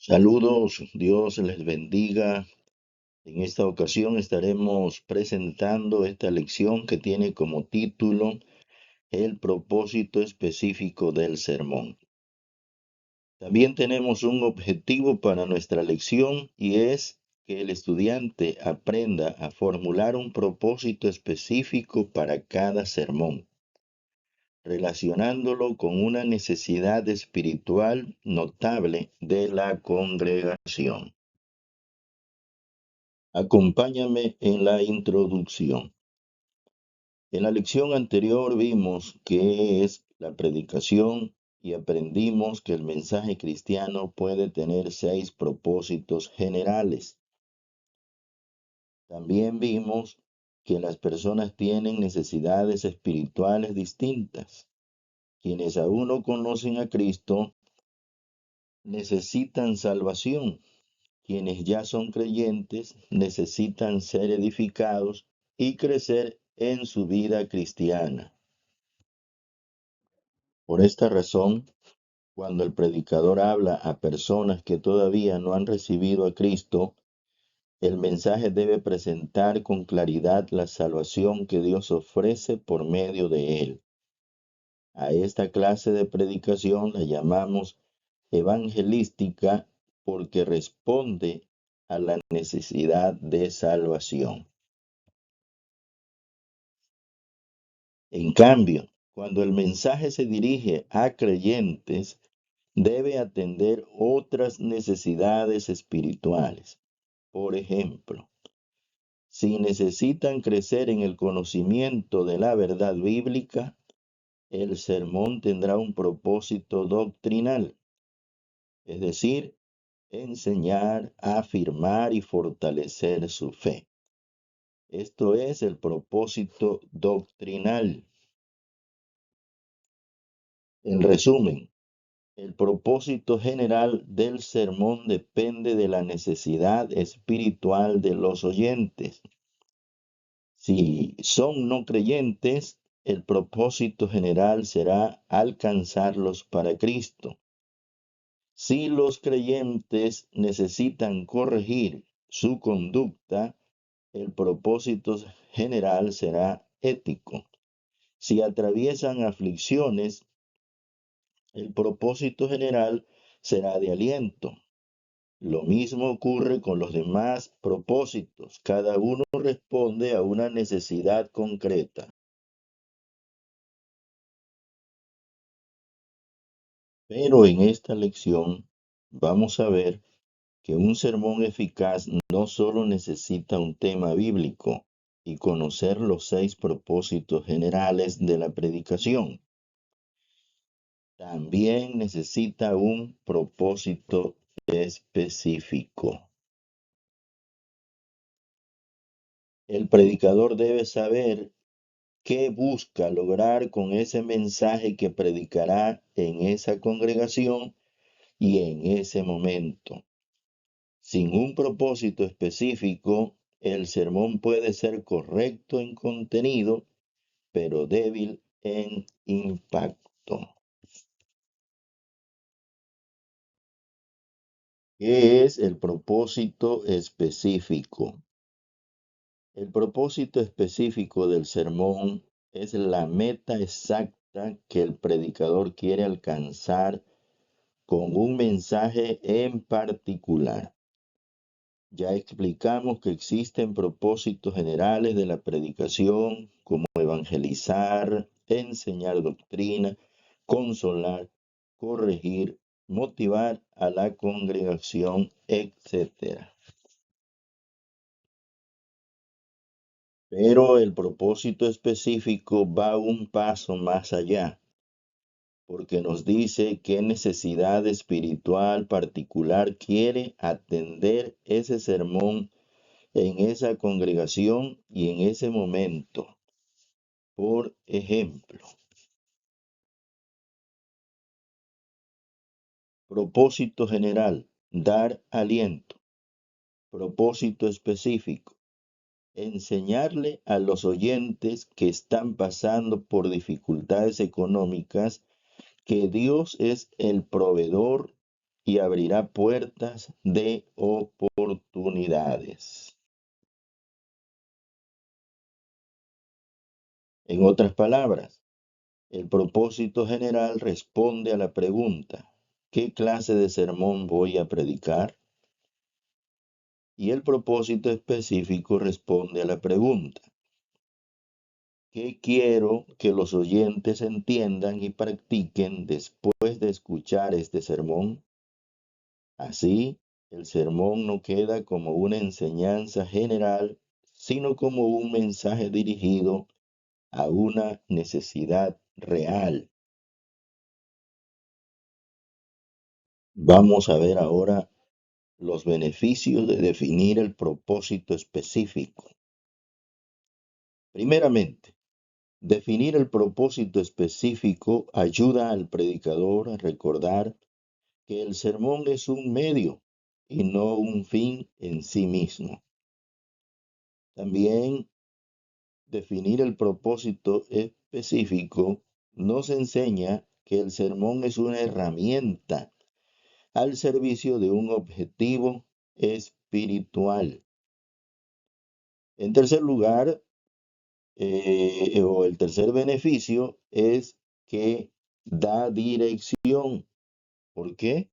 Saludos, Dios les bendiga. En esta ocasión estaremos presentando esta lección que tiene como título El propósito específico del sermón. También tenemos un objetivo para nuestra lección y es que el estudiante aprenda a formular un propósito específico para cada sermón, relacionándolo con una necesidad espiritual notable de la congregación. Acompáñame en la introducción. En la lección anterior vimos qué es la predicación y aprendimos que el mensaje cristiano puede tener 6 propósitos generales. También vimos que las personas tienen necesidades espirituales distintas. Quienes aún no conocen a Cristo necesitan salvación. Quienes ya son creyentes necesitan ser edificados y crecer en su vida cristiana. Por esta razón, cuando el predicador habla a personas que todavía no han recibido a Cristo, el mensaje debe presentar con claridad la salvación que Dios ofrece por medio de él. A esta clase de predicación la llamamos evangelística porque responde a la necesidad de salvación. En cambio, cuando el mensaje se dirige a creyentes, debe atender otras necesidades espirituales. Por ejemplo, si necesitan crecer en el conocimiento de la verdad bíblica, el sermón tendrá un propósito doctrinal, es decir, enseñar, afirmar y fortalecer su fe. Esto es el propósito doctrinal. En resumen, el propósito general del sermón depende de la necesidad espiritual de los oyentes. Si son no creyentes, el propósito general será alcanzarlos para Cristo. Si los creyentes necesitan corregir su conducta, el propósito general será ético. Si atraviesan aflicciones, el propósito general será de aliento. Lo mismo ocurre con los demás propósitos. Cada uno responde a una necesidad concreta. Pero en esta lección vamos a ver que un sermón eficaz no solo necesita un tema bíblico y conocer los 6 propósitos generales de la predicación. También necesita un propósito específico. El predicador debe saber qué busca lograr con ese mensaje que predicará en esa congregación y en ese momento. Sin un propósito específico, el sermón puede ser correcto en contenido, pero débil en impacto. ¿Qué es el propósito específico? El propósito específico del sermón es la meta exacta que el predicador quiere alcanzar con un mensaje en particular. Ya explicamos que existen propósitos generales de la predicación, como evangelizar, enseñar doctrina, consolar, corregir, motivar a la congregación, etc. Pero el propósito específico va un paso más allá, porque nos dice qué necesidad espiritual particular quiere atender ese sermón en esa congregación y en ese momento. Por ejemplo, propósito general, dar aliento. Propósito específico, enseñarle a los oyentes que están pasando por dificultades económicas que Dios es el proveedor y abrirá puertas de oportunidades. En otras palabras, el propósito general responde a la pregunta, ¿qué clase de sermón voy a predicar? Y el propósito específico responde a la pregunta, ¿qué quiero que los oyentes entiendan y practiquen después de escuchar este sermón? Así, el sermón no queda como una enseñanza general, sino como un mensaje dirigido a una necesidad real. Vamos a ver ahora los beneficios de definir el propósito específico. Primeramente, definir el propósito específico ayuda al predicador a recordar que el sermón es un medio y no un fin en sí mismo. También definir el propósito específico nos enseña que el sermón es una herramienta al servicio de un objetivo espiritual. En tercer lugar, el tercer beneficio es que da dirección. ¿Por qué?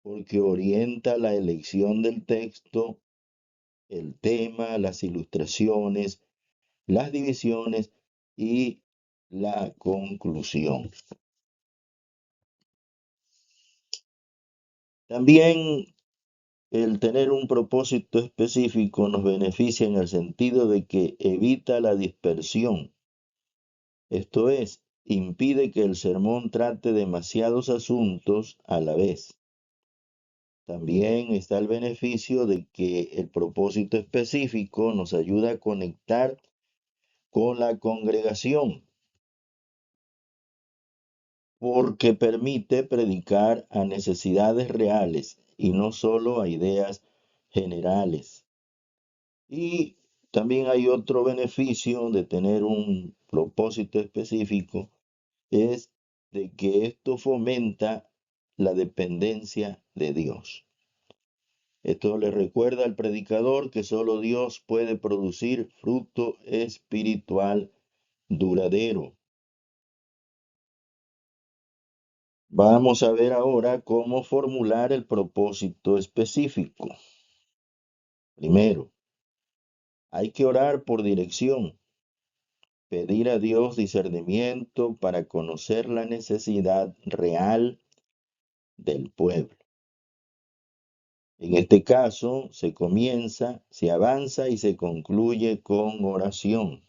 Porque orienta la elección del texto, el tema, las ilustraciones, las divisiones y la conclusión. También el tener un propósito específico nos beneficia en el sentido de que evita la dispersión. Esto es, impide que el sermón trate demasiados asuntos a la vez. También está el beneficio de que el propósito específico nos ayuda a conectar con la congregación, porque permite predicar a necesidades reales y no solo a ideas generales. Y también hay otro beneficio de tener un propósito específico, es de que esto fomenta la dependencia de Dios. Esto le recuerda al predicador que solo Dios puede producir fruto espiritual duradero. Vamos a ver ahora cómo formular el propósito específico. Primero, hay que orar por dirección, pedir a Dios discernimiento para conocer la necesidad real del pueblo. En este caso, se avanza y se concluye con oración.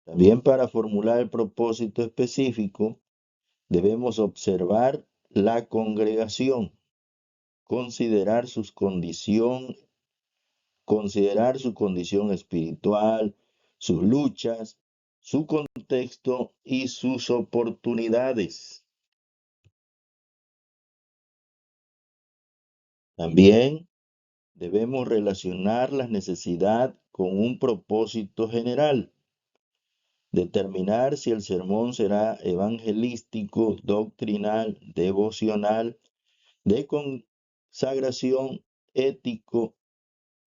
También para formular el propósito específico, debemos observar la congregación, considerar considerar su condición espiritual, sus luchas, su contexto y sus oportunidades. También debemos relacionar la necesidad con un propósito general. Determinar si el sermón será evangelístico, doctrinal, devocional, de consagración, ético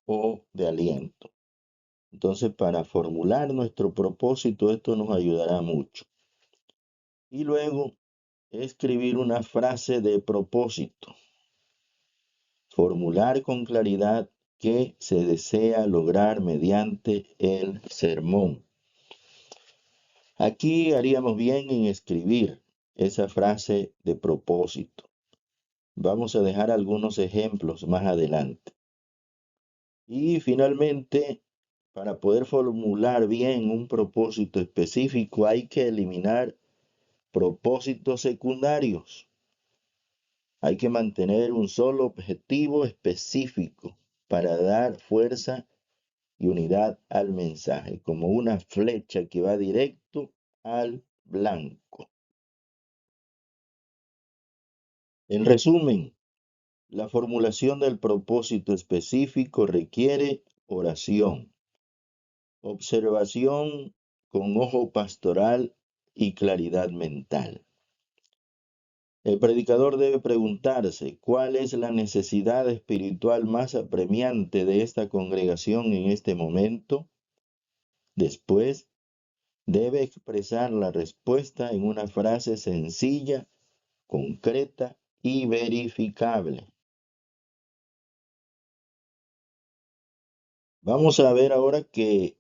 o de aliento. Entonces, para formular nuestro propósito, esto nos ayudará mucho. Y luego, escribir una frase de propósito. Formular con claridad qué se desea lograr mediante el sermón. Aquí haríamos bien en escribir esa frase de propósito. Vamos a dejar algunos ejemplos más adelante. Y finalmente, para poder formular bien un propósito específico, hay que eliminar propósitos secundarios. Hay que mantener un solo objetivo específico para dar fuerza y unidad al mensaje, como una flecha que va directo al blanco. En resumen, la formulación del propósito específico requiere oración, observación con ojo pastoral y claridad mental. El predicador debe preguntarse cuál es la necesidad espiritual más apremiante de esta congregación en este momento. Después, debe expresar la respuesta en una frase sencilla, concreta y verificable. Vamos a ver ahora que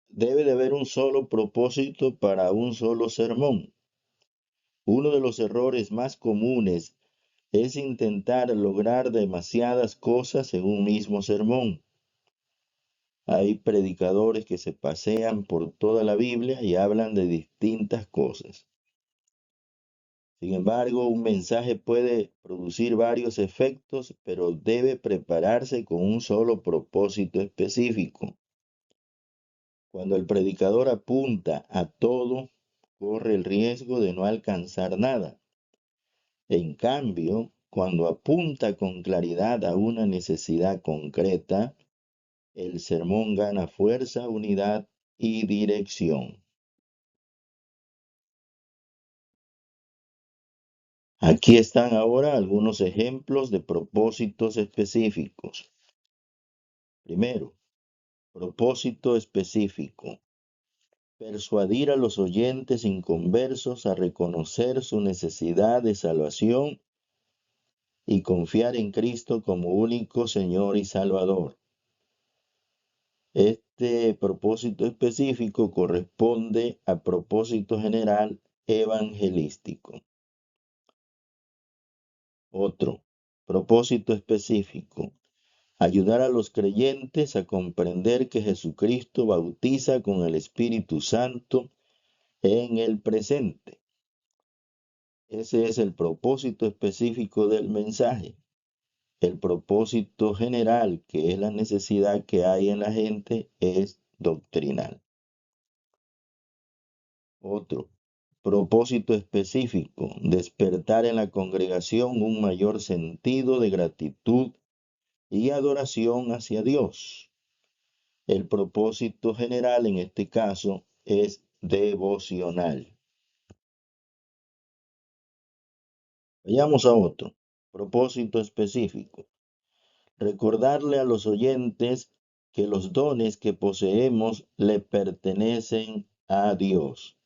debe de haber un solo propósito para un solo sermón. Uno de los errores más comunes es intentar lograr demasiadas cosas en un mismo sermón. Hay predicadores que se pasean por toda la Biblia y hablan de distintas cosas. Sin embargo, un mensaje puede producir varios efectos, pero debe prepararse con un solo propósito específico. Cuando el predicador apunta a todo, corre el riesgo de no alcanzar nada. En cambio, cuando apunta con claridad a una necesidad concreta, el sermón gana fuerza, unidad y dirección. Aquí están ahora algunos ejemplos de propósitos específicos. Primero, propósito específico. Persuadir a los oyentes inconversos a reconocer su necesidad de salvación y confiar en Cristo como único Señor y Salvador. Este propósito específico corresponde a propósito general evangelístico. Otro, propósito específico. Ayudar a los creyentes a comprender que Jesucristo bautiza con el Espíritu Santo en el presente. Ese es el propósito específico del mensaje. El propósito general, que es la necesidad que hay en la gente, es doctrinal. Otro, propósito específico, despertar en la congregación un mayor sentido de gratitud y adoración hacia Dios. El propósito general en este caso es devocional. Vayamos a otro, propósito específico. Recordarle a los oyentes que los dones que poseemos le pertenecen a Dios.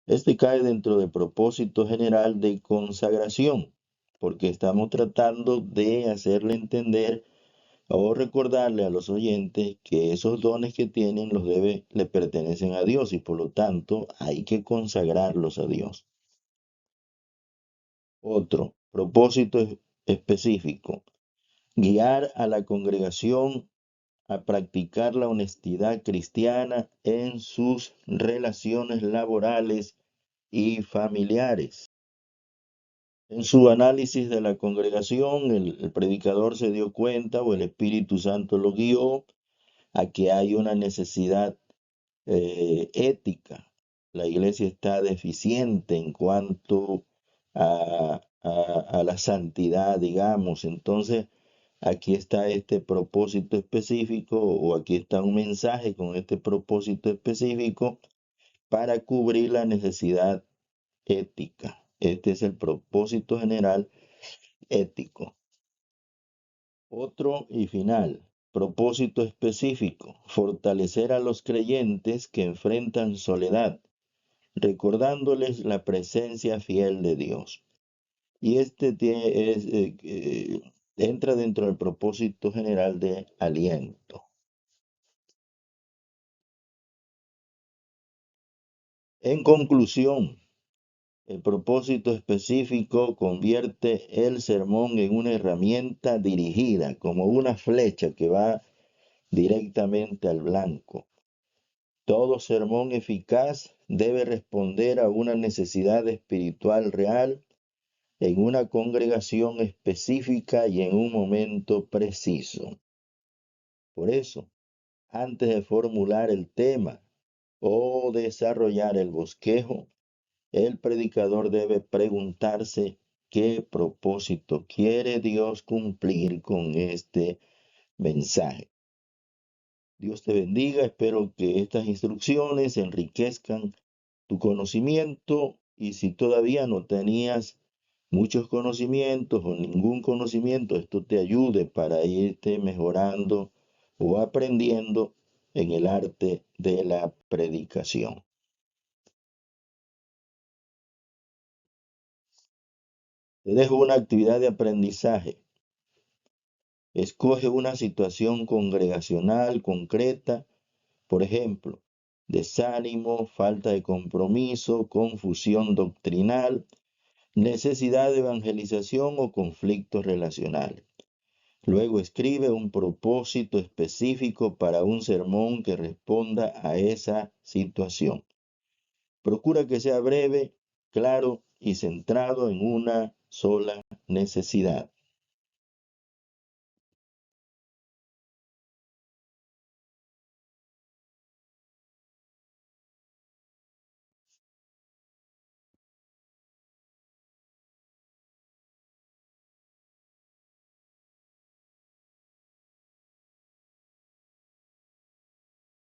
Este cae dentro del propósito general de consagración, porque estamos tratando de hacerle entender o recordarle a los oyentes que esos dones que tienen le pertenecen a Dios y por lo tanto hay que consagrarlos a Dios. Otro propósito específico, guiar a la congregación a practicar la honestidad cristiana en sus relaciones laborales y familiares. En su análisis de la congregación, el predicador se dio cuenta o el Espíritu Santo lo guió a que hay una necesidad ética. La iglesia está deficiente en cuanto a la santidad, digamos. Entonces, aquí está este propósito específico o aquí está un mensaje con este propósito específico para cubrir la necesidad ética. Este es el propósito general ético. Otro y final, propósito específico, fortalecer a los creyentes que enfrentan soledad, recordándoles la presencia fiel de Dios. Y entra dentro del propósito general de aliento. En conclusión, el propósito específico convierte el sermón en una herramienta dirigida, como una flecha que va directamente al blanco. Todo sermón eficaz debe responder a una necesidad espiritual real en una congregación específica y en un momento preciso. Por eso, antes de formular el tema o desarrollar el bosquejo, el predicador debe preguntarse qué propósito quiere Dios cumplir con este mensaje. Dios te bendiga, espero que estas instrucciones enriquezcan tu conocimiento y si todavía no tenías muchos conocimientos o ningún conocimiento, esto te ayude para irte mejorando o aprendiendo en el arte de la predicación. Te dejo una actividad de aprendizaje. Escoge una situación congregacional concreta, por ejemplo, desánimo, falta de compromiso, confusión doctrinal, necesidad de evangelización o conflictos relacionales. Luego escribe un propósito específico para un sermón que responda a esa situación. Procura que sea breve, claro y centrado en una sola necesidad.